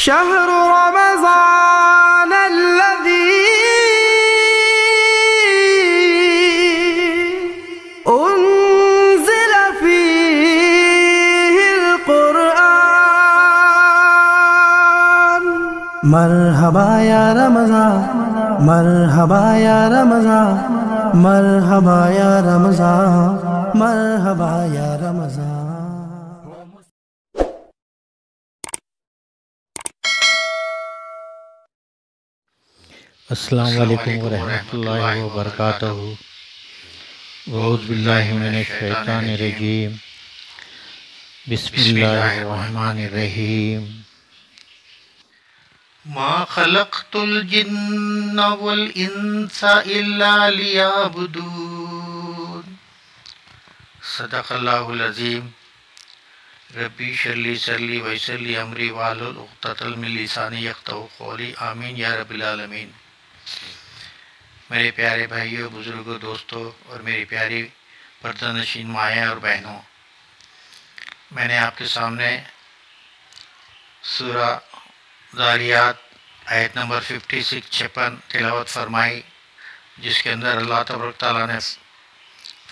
شهر رمضان الذي أنزل فيه القرآن مرحبا يا رمضان مرحبا يا رمضان مرحبا يا رمضان مرحبا يا رمضان. السلام علیکم ورحمۃ اللہ وبرکاتہ. اعوذ باللہ من الشیطان الرجیم. بسم اللہ الرحمن الرحیم. ما خلقت الجن والانس الا لیعبدون. صدق اللہ العظیم. ربی اشرح لی صدری ویسر لی امری واحلل عقدۃ من لسانی یفقہوا قولی. آمین یا رب العالمین. میرے پیارے بھائیوں، بزرگوں، دوستوں اور میری پیاری پردہ نشین مائیں اور بہنوں، میں نے آپ کے سامنے سورہ ذاریات آیت نمبر 56 تلاوت فرمائی، جس کے اندر اللہ تبارک تعالیٰ نے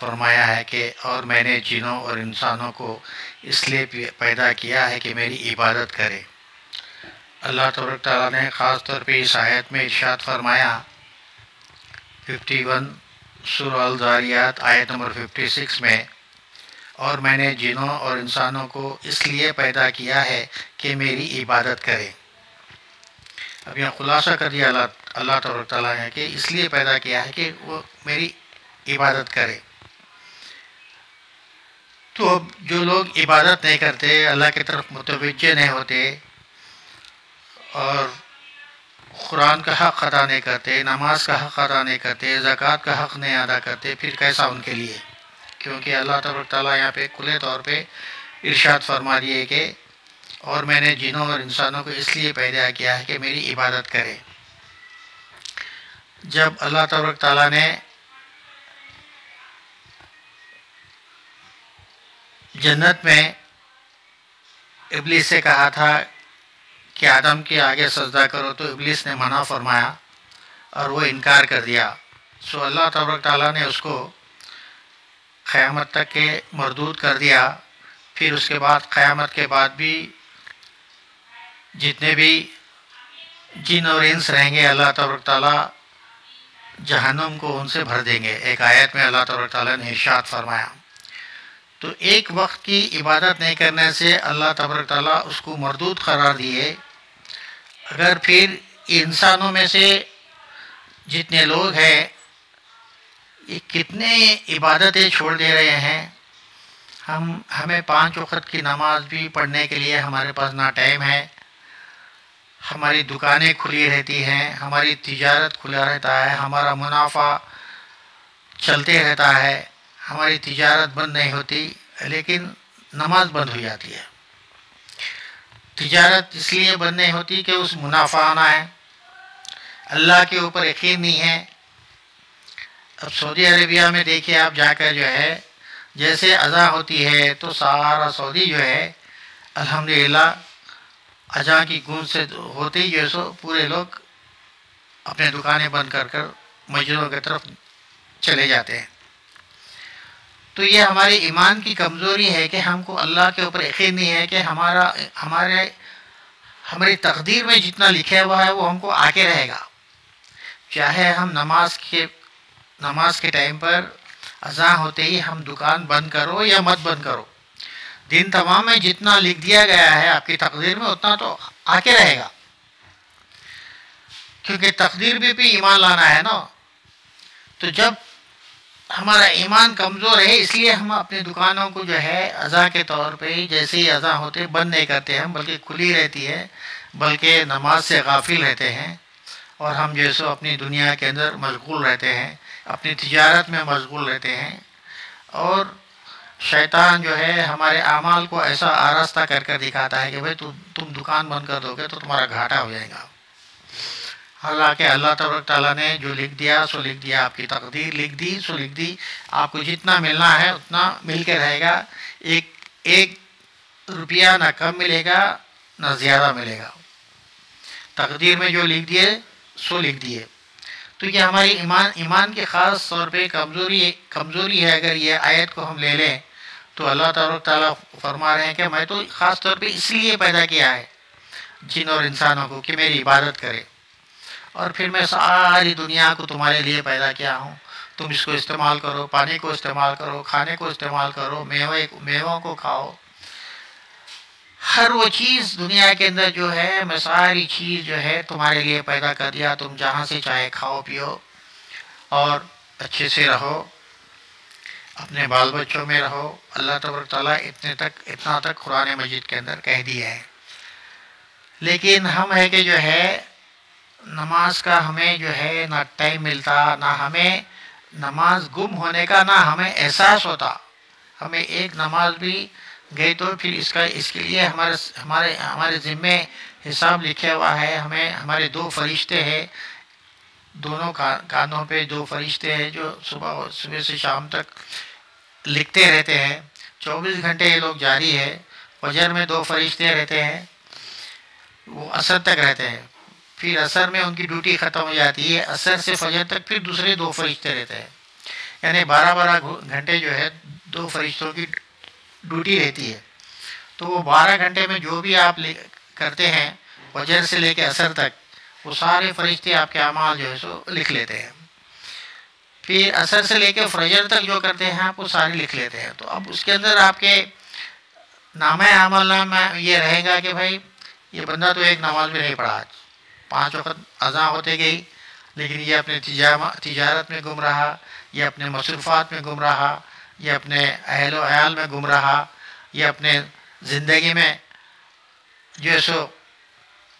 فرمایا ہے کہ اور میں نے جنوں اور انسانوں کو اس لیے پیدا کیا ہے کہ میری عبادت کرے. اللہ تبارک تعالیٰ نے خاص طور پہ اس آیت میں ارشاد فرمایا 51 سورہ الذاریات آیت نمبر 56 میں، اور میں نے جنوں اور انسانوں کو اس لیے پیدا کیا ہے کہ میری عبادت کرے. اب یہاں خلاصہ کر دیا اللہ تبارک تعالیٰ نے کہ اس لیے پیدا کیا ہے کہ وہ میری عبادت کرے. تو اب جو لوگ عبادت نہیں کرتے، اللہ کی طرف متوجہ نہیں ہوتے اور قرآن کا حق ادا نہیں کرتے، نماز کا حق ادا نہیں کرتے، زکوٰۃ کا حق نہیں ادا کرتے، پھر کیسا ان کے لیے؟ کیونکہ اللہ تبارک تعالیٰ یہاں پہ کھلے طور پہ ارشاد فرما دیے کہ اور میں نے جنوں اور انسانوں کو اس لیے پیدا کیا ہے کہ میری عبادت کرے. جب اللہ تبارک تعالیٰ نے جنت میں ابلیس سے کہا تھا کہ آدم کے آگے سجدہ کرو، تو ابلیس نے منع فرمایا اور وہ انکار کر دیا. سو اللہ تبارک تعالیٰ نے اس کو قیامت تک کے مردود کر دیا. پھر اس کے بعد قیامت کے بعد بھی جتنے بھی جن اور انس رہیں گے، اللہ تبارک تعالیٰ جہنم کو ان سے بھر دیں گے. ایک آیت میں اللہ تبارک تعالیٰ نے ارشاد فرمایا. تو ایک وقت کی عبادت نہیں کرنے سے اللہ تبارک تعالیٰ اس کو مردود قرار دیے. اگر پھر انسانوں میں سے جتنے لوگ ہیں یہ کتنے عبادتیں چھوڑ دے رہے ہیں. ہمیں 5 وقت کی نماز بھی پڑھنے کے لیے ہمارے پاس نہ ٹائم ہے. ہماری دکانیں کھلی رہتی ہیں، ہماری تجارت کھلا رہتا ہے، ہمارا منافع چلتے رہتا ہے، ہماری تجارت بند نہیں ہوتی، لیکن نماز بند ہو جاتی ہے. تجارت اس لیے بند نہیں ہوتی کہ اس منافع آنا ہے، اللہ کے اوپر یقین نہیں ہے. اب سعودی عربیہ میں دیکھیے آپ جا کر جو ہے جیسے اذان ہوتی ہے تو سارا سعودی جو ہے الحمدللہ اذان کی گونج سے ہوتے ہی جو سو پورے لوگ اپنے دکانیں بند کر کر مسجدوں کی طرف چلے جاتے ہیں. تو یہ ہمارے ایمان کی کمزوری ہے کہ ہم کو اللہ کے اوپر یقین نہیں ہے کہ ہماری تقدیر میں جتنا لکھا ہوا ہے وہ ہم کو آ کے رہے گا. چاہے ہم نماز کے ٹائم پر اذان ہوتے ہی ہم دکان بند کرو یا مت بند کرو، دن تمام میں جتنا لکھ دیا گیا ہے آپ کی تقدیر میں اتنا تو آ کے رہے گا. کیونکہ تقدیر بھی ایمان لانا ہے نا. تو جب ہمارا ایمان کمزور ہے اس لیے ہم اپنے دکانوں کو جو ہے اذان کے طور پہ جیسے ہی اذان ہوتے بند نہیں کرتے ہیں، بلکہ کھلی رہتی ہے، بلکہ نماز سے غافل رہتے ہیں اور ہم جیسے اپنی دنیا کے اندر مشغول رہتے ہیں، اپنی تجارت میں مشغول رہتے ہیں. اور شیطان جو ہے ہمارے اعمال کو ایسا آراستہ کر کر دکھاتا ہے کہ بھائی تم دکان بند کر دو گے تو تمہارا گھاٹا ہو جائے گا. حالانکہ اللہ تبارک تعالیٰ نے جو لکھ دیا سو لکھ دیا، آپ کی تقدیر لکھ دی سو لکھ دی. آپ کو جتنا ملنا ہے اتنا مل کے رہے گا. ایک روپیہ نہ کم ملے گا نہ زیادہ ملے گا. تقدیر میں جو لکھ دیے سو لکھ دیے. تو یہ ہماری ایمان کی خاص طور پہ کمزوری ہے. اگر یہ آیت کو ہم لے لیں تو اللہ تبارک تعالیٰ فرما رہے ہیں کہ میں تو خاص طور پہ اس لیے پیدا کیا ہے جن اور انسانوں کو کہ میری عبادت کرے، اور پھر میں ساری دنیا کو تمہارے لیے پیدا کیا ہوں. تم اس کو استعمال کرو، پانی کو استعمال کرو، کھانے کو استعمال کرو، میووں کو کھاؤ. ہر وہ چیز دنیا کے اندر جو ہے، میں ساری چیز جو ہے تمہارے لیے پیدا کر دیا. تم جہاں سے چاہے کھاؤ پیو اور اچھے سے رہو، اپنے بال بچوں میں رہو. اللہ تبارک تعالیٰ اتنا تک قرآن مجید کے اندر کہہ دیا ہے. لیکن ہم ہے کہ جو ہے نماز کا ہمیں جو ہے نہ ٹائم ملتا، نہ ہمیں نماز گم ہونے کا نہ ہمیں احساس ہوتا. ہمیں ایک نماز بھی گئی تو پھر اس کے لیے ہمارے ذمے حساب لکھا ہوا ہے. ہمارے 2 فرشتے ہیں، دونوں کانوں پہ 2 فرشتے ہیں جو صبح سے شام تک لکھتے رہتے ہیں. 24 گھنٹے یہ لوگ جاری ہے. فجر میں 2 فرشتے رہتے ہیں، وہ عصر تک رہتے ہیں. پھر عصر میں ان کی ڈیوٹی ختم ہو جاتی ہے. عصر سے فجر تک پھر دوسرے 2 فرشتے رہتے ہیں. یعنی 12 گھنٹے جو ہے 2 فرشتوں کی ڈیوٹی رہتی ہے. تو وہ 12 گھنٹے میں جو بھی آپ کرتے ہیں فجر سے لے کے عصر تک، وہ سارے فرشتے آپ کے اعمال جو ہے سو لکھ لیتے ہیں. پھر عصر سے لے کے فجر تک جو کرتے ہیں آپ وہ سارے لکھ لیتے ہیں. تو اب اس کے اندر آپ کے نامہ عمل نامہ یہ رہے گا کہ بھائی یہ بندہ تو ایک نماز بھی نہیں پڑھا، 5 وقت اذان ہوتے گئی، لیکن یہ اپنے تجارت میں گم رہا، یہ اپنے مصروفات میں گم رہا، یہ اپنے اہل و عیال میں گم رہا، یہ اپنے زندگی میں جو ہے سو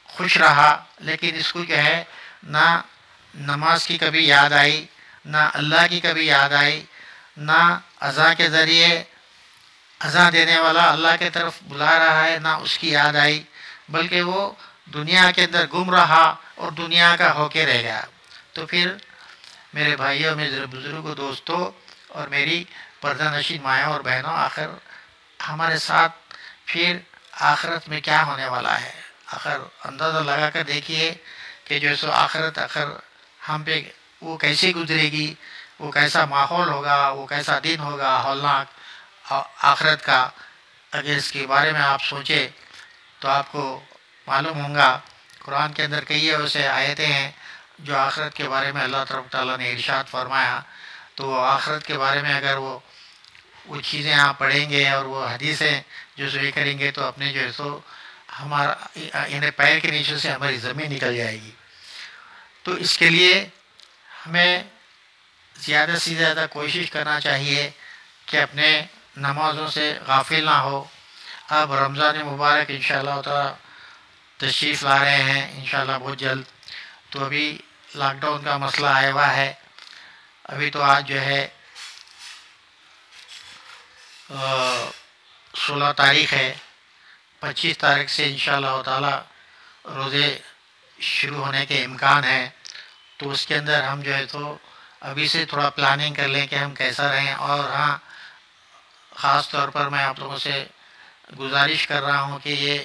خوش رہا. لیکن اس کو کیا ہے، نہ نماز کی کبھی یاد آئی، نہ اللہ کی کبھی یاد آئی، نہ اذان کے ذریعے اذان دینے والا اللہ کی طرف بلا رہا ہے نہ اس کی یاد آئی، بلکہ وہ دنیا کے اندر گم رہا اور دنیا کا ہو کے رہ گیا. تو پھر میرے بھائیوں، میرے بزرگوں، دوستوں اور میری پردہ نشین مائیں اور بہنوں، آخر ہمارے ساتھ پھر آخرت میں کیا ہونے والا ہے؟ آخر اندازہ لگا کر دیکھیے کہ جو سو آخرت آخر ہم پہ وہ کیسے گزرے گی، وہ کیسا ماحول ہوگا، وہ کیسا دن ہوگا ہولناک آخرت کا. اگر اس کے بارے میں آپ سوچیں تو آپ کو معلوم ہوگا قرآن کے اندر کئی ایسے آیتیں ہیں جو آخرت کے بارے میں اللہ تبارک تعالیٰ نے ارشاد فرمایا. تو وہ آخرت کے بارے میں اگر وہ چیزیں آپ پڑھیں گے اور وہ حدیثیں جو سو یہ کریں گے تو اپنے جو ہے سو ہمارا یعنی پیر کے نیچے سے ہماری زمین نکل جائے گی. تو اس کے لیے ہمیں زیادہ سے زیادہ کوشش کرنا چاہیے کہ اپنے نمازوں سے غافل نہ ہو. اب رمضان مبارک انشاءاللہ تعالیٰ تشریف لا رہے ہیں انشاءاللہ بہت جلد. تو ابھی لاک ڈاؤن کا مسئلہ آیا ہوا ہے. ابھی تو آج جو ہے 16 تاریخ ہے، 25 تاریخ سے انشاءاللہ تعالیٰ روزے شروع ہونے کے امکان ہے. تو اس کے اندر ہم جو ہے تو ابھی سے تھوڑا پلاننگ کر لیں کہ ہم کیسا رہیں. اور ہاں، خاص طور پر میں آپ لوگوں سے گزارش کر رہا ہوں کہ یہ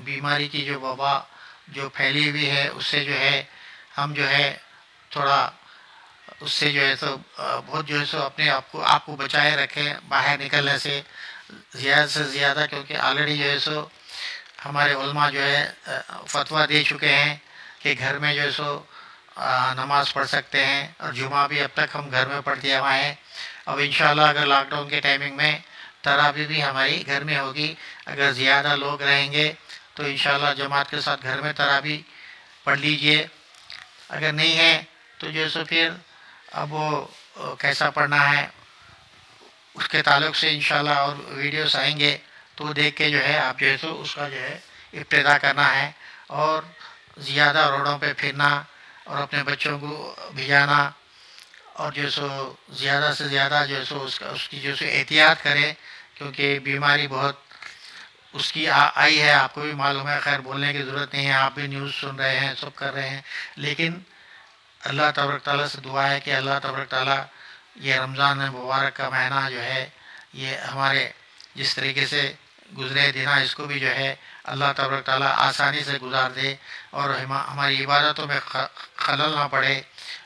بیماری کی جو وبا جو پھیلی ہوئی ہے اس سے جو ہے ہم جو ہے تھوڑا اس سے جو ہے تو بہت جو ہے سو اپنے آپ کو بچائے رکھیں باہر نکلنے سے زیادہ، کیونکہ آلریڈی جو ہے سو ہمارے علماء جو ہے فتویٰ دے چکے ہیں کہ گھر میں جو ہے سو نماز پڑھ سکتے ہیں. اور جمعہ بھی اب تک ہم گھر میں پڑھ دیا ہوا ہے. اب انشاءاللہ اگر لاک ڈاؤن کے ٹائمنگ میں تراویح بھی ہماری گھر میں ہوگی. اگر زیادہ لوگ رہیں گے تو انشاءاللہ جماعت کے ساتھ گھر میں تراویح پڑھ لیجئے. اگر نہیں ہے تو جو ہے سو پھر اب وہ کیسا پڑھنا ہے اس کے تعلق سے انشاءاللہ اور ویڈیوز آئیں گے تو دیکھ کے جو ہے آپ جو ہے سو اس کا جو ہے ابتدا کرنا ہے. اور زیادہ روڈوں پہ پھرنا اور اپنے بچوں کو بھجانا اور جو سو زیادہ سے زیادہ جو سو اس کی جو سو احتیاط کرے، کیونکہ بیماری بہت اس کی آئی ہے. آپ کو بھی معلوم ہے، خیر بولنے کی ضرورت نہیں ہے، آپ بھی نیوز سن رہے ہیں، سب کر رہے ہیں. لیکن اللہ تبارک تعالیٰ سے دعا ہے کہ اللہ تبارک تعالیٰ یہ رمضان مبارک کا مہینہ جو ہے یہ ہمارے جس طریقے سے گزرے دن اس کو بھی جو ہے اللہ تبارک تعالیٰ آسانی سے گزار دے اور ہماری عبادتوں میں خلل نہ پڑے.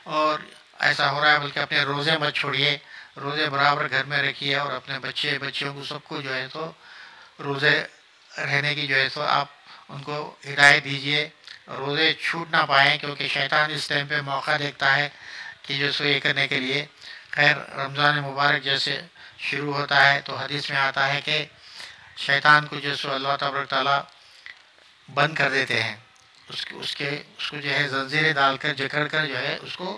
اور ایسا ہو رہا ہے بلکہ اپنے روزے مت چھوڑیے، روزے برابر گھر میں رکھیے اور اپنے بچیوں کو سب کو جو ہے تو روزے رہنے کی جو ہے تو آپ ان کو ہدایت دیجیے، روزے چھوٹ نہ پائیں، کیونکہ شیطان اس ٹائم پہ موقع دیکھتا ہے کہ جو سو یہ کرنے کے لیے. خیر رمضان مبارک جیسے شروع ہوتا ہے تو حدیث میں آتا ہے کہ شیطان کو جو سو اللہ تبارک تعالیٰ بند کر دیتے ہیں، اس کو جو ہے زنجیریں ڈال کر جکڑ کر جو ہے اس کو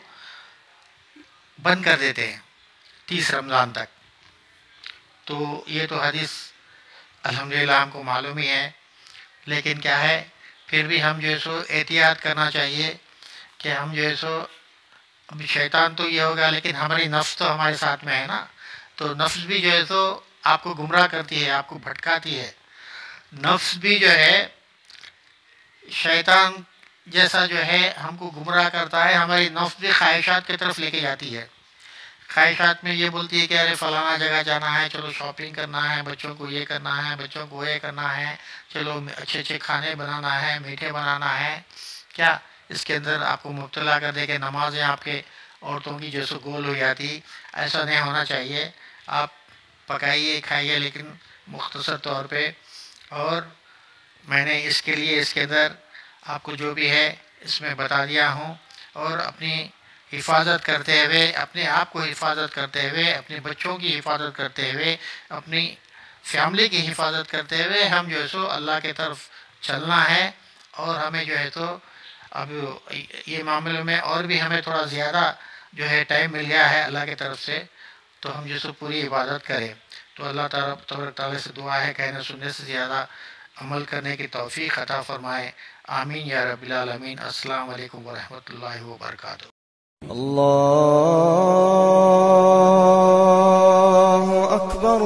بند کر دیتے ہیں 30 رمضان تک. تو یہ تو حدیث الحمدللہ ہم کو معلوم ہی ہے، لیکن کیا ہے پھر بھی ہم جو ہے سو احتیاط کرنا چاہیے کہ ہم جو ہے سو ابھی شیطان تو یہ ہوگا لیکن ہماری نفس تو ہمارے ساتھ میں ہے نا، تو نفس بھی جو ہے تو آپ کو گمراہ کرتی ہے، آپ کو بھٹکاتی ہے. نفس بھی جو ہے شیطان جیسا جو ہے ہم کو گمراہ کرتا ہے، ہماری نفس بھی خواہشات کی طرف لے کے جاتی ہے. خواہشات میں یہ بولتی ہے کہ ارے فلانا جگہ جانا ہے، چلو شاپنگ کرنا ہے، بچوں کو یہ کرنا ہے، بچوں کو یہ کرنا ہے، چلو اچھے اچھے کھانے بنانا ہے، میٹھے بنانا ہے. کیا اس کے اندر آپ کو مبتلا کر دے کہ نمازیں آپ کے عورتوں کی جو سو گول ہو جاتی. ایسا نہیں ہونا چاہیے. آپ پکائیے کھائیے لیکن مختصر طور پہ. اور میں نے اس کے لیے اس کے اندر آپ کو جو بھی ہے اس میں بتا دیا ہوں. اور اپنی حفاظت کرتے ہوئے، اپنے آپ کو حفاظت کرتے ہوئے، اپنے بچوں کی حفاظت کرتے ہوئے، اپنی فیملی کی حفاظت کرتے ہوئے ہم جو ہے سو اللہ کی طرف چلنا ہے. اور ہمیں جو ہے تو اب یہ معاملے میں اور بھی ہمیں تھوڑا زیادہ جو ہے ٹائم مل گیا ہے اللہ کی طرف سے، تو ہم جو سو پوری عبادت کریں. تو اللہ تبارک تعالیٰ سے دعا ہے کہنے سننے سے زیادہ عمل کرنے کی توفیق عطا فرمائے. آمین یا رب العالمین. السلام علیکم ورحمۃ اللہ وبرکاتہ. اللہ اکبر.